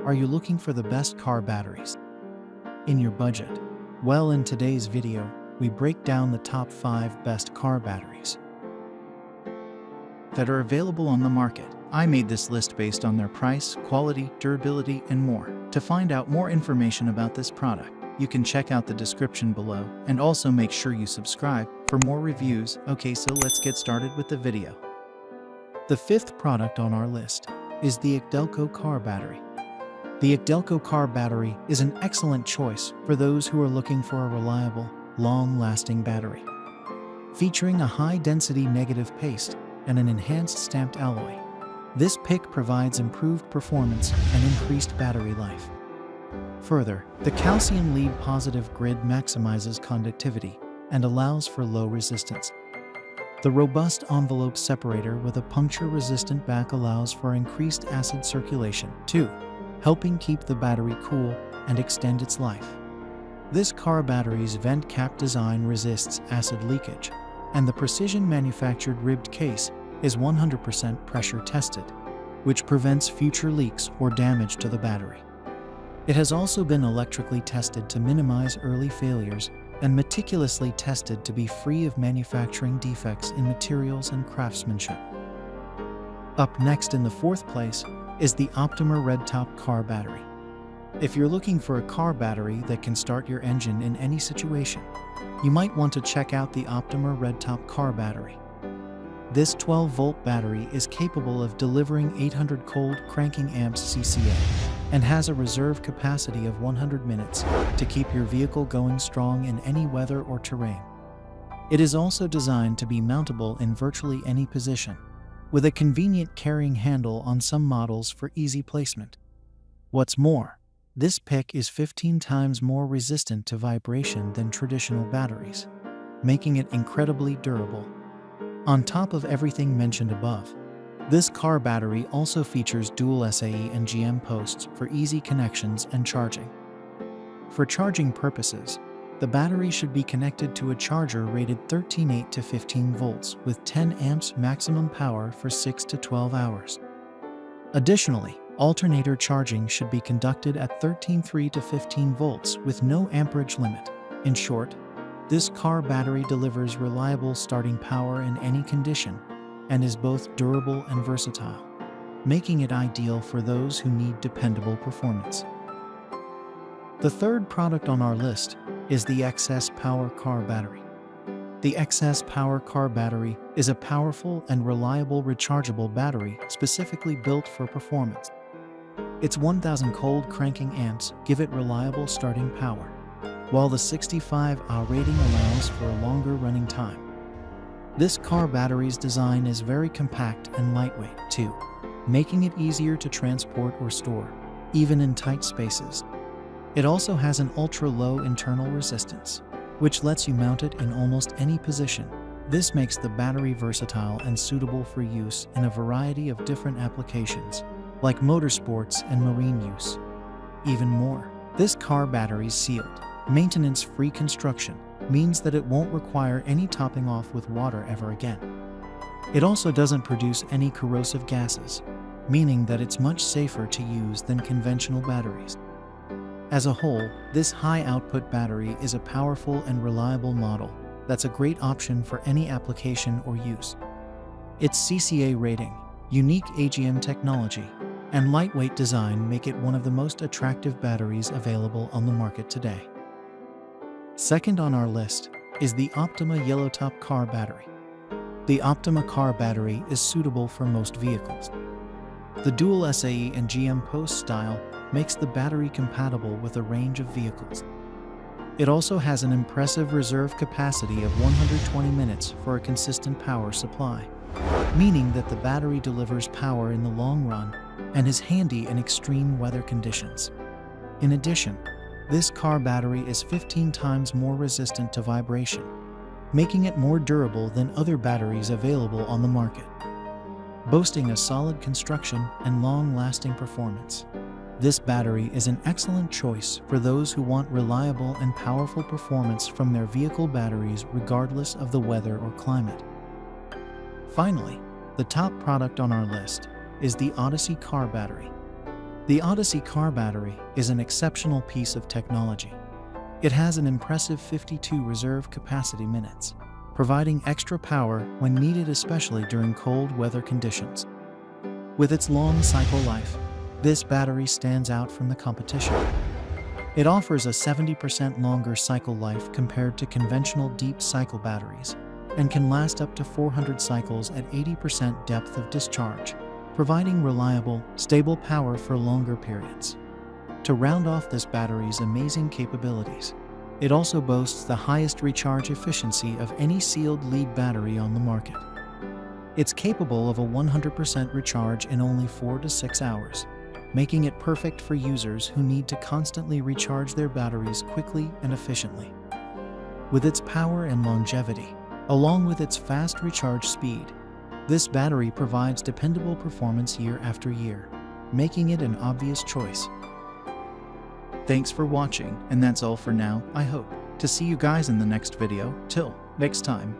Are you looking for the best car batteries in your budget? Well, in today's video, we break down the top 5 best car batteries that are available on the market. I made this list based on their price, quality, durability, and more. To find out more information about this product, you can check out the description below, and also make sure you subscribe for more reviews. Okay, so let's get started with the video. The 5th product on our list is the ACDelco Car Battery. The ACDelco Car Battery is an excellent choice for those who are looking for a reliable, long-lasting battery. Featuring a high-density negative paste and an enhanced stamped alloy, this pick provides improved performance and increased battery life. Further, the calcium lead positive grid maximizes conductivity and allows for low resistance. The robust envelope separator with a puncture-resistant back allows for increased acid circulation, too, helping keep the battery cool and extend its life. This car battery's vent cap design resists acid leakage, and the precision-manufactured ribbed case is 100% pressure tested, which prevents future leaks or damage to the battery. It has also been electrically tested to minimize early failures and meticulously tested to be free of manufacturing defects in materials and craftsmanship. Up next in the 4th place is the Optima RedTop Car Battery. If you're looking for a car battery that can start your engine in any situation, you might want to check out the Optima RedTop Car Battery. This 12-volt battery is capable of delivering 800 cold cranking amps CCA and has a reserve capacity of 100 minutes to keep your vehicle going strong in any weather or terrain. It is also designed to be mountable in virtually any position, with a convenient carrying handle on some models for easy placement. What's more, this pick is 15 times more resistant to vibration than traditional batteries, making it incredibly durable. On top of everything mentioned above, this car battery also features dual SAE and GM posts for easy connections and charging. For charging purposes, the battery should be connected to a charger rated 13.8 to 15 volts with 10 amps maximum power for 6 to 12 hours. Additionally, alternator charging should be conducted at 13.3 to 15 volts with no amperage limit. In short, this car battery delivers reliable starting power in any condition and is both durable and versatile, making it ideal for those who need dependable performance. The 3rd product on our list is the XS Power Car Battery. The XS Power Car Battery is a powerful and reliable rechargeable battery specifically built for performance. Its 1000 cold cranking amps give it reliable starting power, while the 65Ah rating allows for a longer running time. This car battery's design is very compact and lightweight, too, making it easier to transport or store, even in tight spaces. It also has an ultra-low internal resistance, which lets you mount it in almost any position. This makes the battery versatile and suitable for use in a variety of different applications, like motorsports and marine use. Even more, this car battery's sealed, maintenance-free construction means that it won't require any topping off with water ever again. It also doesn't produce any corrosive gases, meaning that it's much safer to use than conventional batteries. As a whole, this high-output battery is a powerful and reliable model that's a great option for any application or use. Its CCA rating, unique AGM technology, and lightweight design make it one of the most attractive batteries available on the market today. Second on our list is the Optima YellowTop Car Battery. The Optima Car Battery is suitable for most vehicles. The dual SAE and GM post style makes the battery compatible with a range of vehicles. It also has an impressive reserve capacity of 120 minutes for a consistent power supply, meaning that the battery delivers power in the long run and is handy in extreme weather conditions. In addition, this car battery is 15 times more resistant to vibration, making it more durable than other batteries available on the market. Boasting a solid construction and long-lasting performance, this battery is an excellent choice for those who want reliable and powerful performance from their vehicle batteries regardless of the weather or climate. Finally, the top product on our list is the Odyssey Car Battery. The Odyssey Car Battery is an exceptional piece of technology. It has an impressive 52 reserve capacity minutes, providing extra power when needed, especially during cold weather conditions. With its long cycle life, this battery stands out from the competition. It offers a 70% longer cycle life compared to conventional deep cycle batteries and can last up to 400 cycles at 80% depth of discharge, providing reliable, stable power for longer periods. To round off this battery's amazing capabilities, it also boasts the highest recharge efficiency of any sealed lead battery on the market. It's capable of a 100% recharge in only 4 to 6 hours, making it perfect for users who need to constantly recharge their batteries quickly and efficiently. With its power and longevity, along with its fast recharge speed, this battery provides dependable performance year after year, making it an obvious choice. Thanks for watching, and that's all for now. I hope to see you guys in the next video. Till next time.